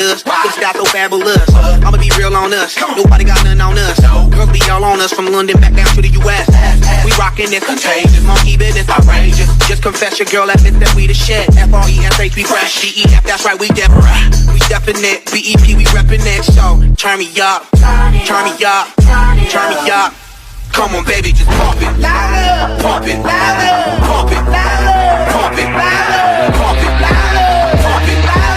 us. This style so fabulous. I'ma be real on us. Nobody got nothing on us. Girls be all on us from London back down to the US. We rockin' it contagious. Monkey business outrageous. Just confess your girl admit that we the shit. FRESH, we fresh. DEF, that's right, we definite. We definite. BEP, we reppin' it. So turn me up. Turn me up. Turn me up. Come on, baby, just pump it louder, pump it louder, pump it louder, pump it louder, pump it louder, pump it louder.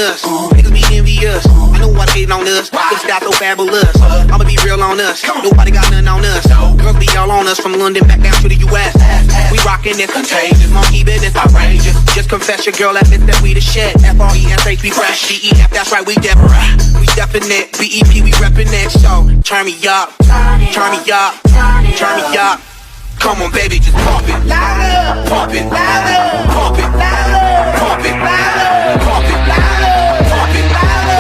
Niggas be envious. I know why they hating on us. This style so fabulous. I'ma be real on us. Nobody got nothing on us. Girls be all on us from London back down to the US. We rockin' it contagious. Monkey business outrageous. Just confess your girl admit that we the shit. FRESH, we fresh. DEF, that's right, we definite. We definite. BEP, we reppin' it. So turn me up. Turn me up. Turn me up. Come on, baby, just pump it louder, pump it louder, pump it louder, pump it louder, pump it louder, pump it louder.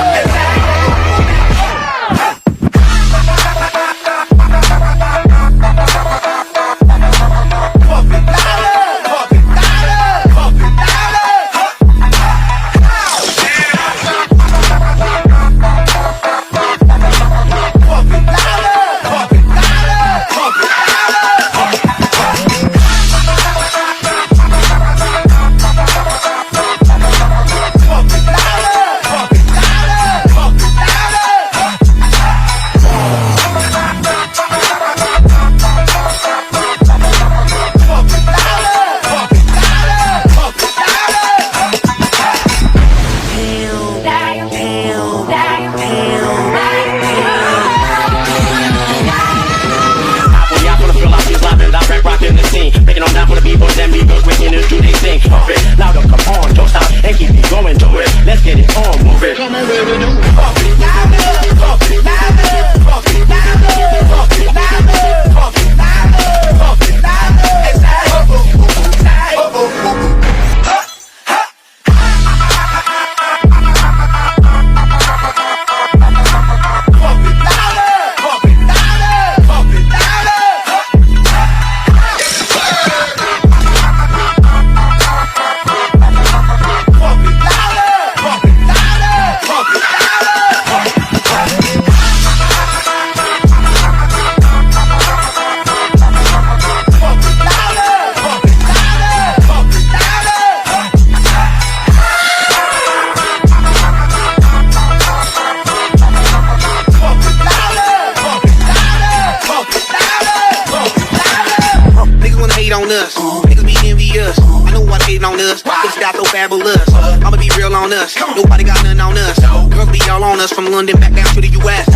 On us. Niggas be envious. I know why they hating on us. This got so fabulous. I'ma be real on us. Nobody got nothing on us. Girls be all on us from London back down to the US.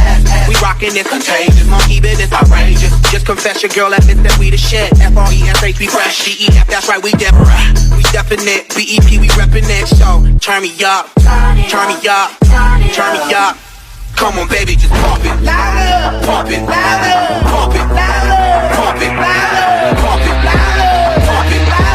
We rockin' it contagious. Monkey business outrageous. Just confess your girl admits that we the shit. F-R-E-S-H, we fresh. D-E-F, that's right, we definite. We definite. B-E-P, we reppin' it. So, turn me up. Turn me up. Turn me up. Come on, baby, just pump it. Louder. Pump it. Louder. Pump it. Louder. Pump it. Louder. Pump it. Louder. Pump it. Louder.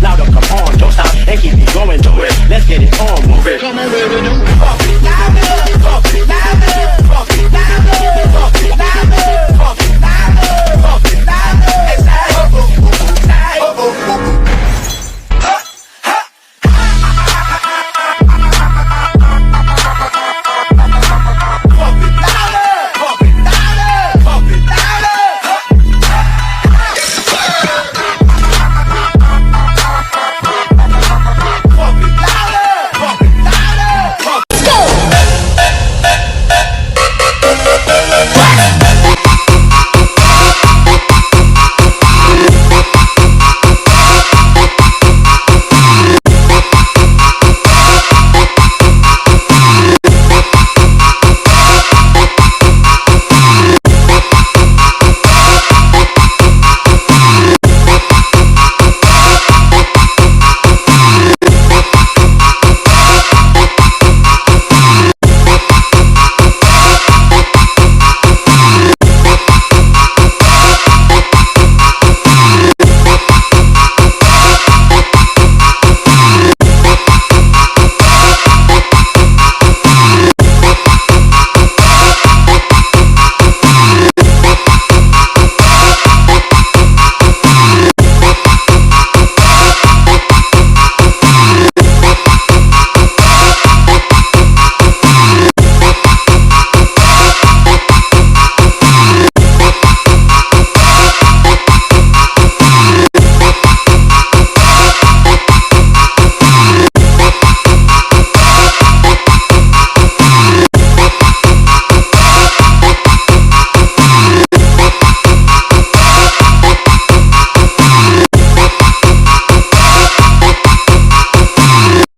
Louder, come on, don't stop and keep me going, do it. Let's get it on, move it.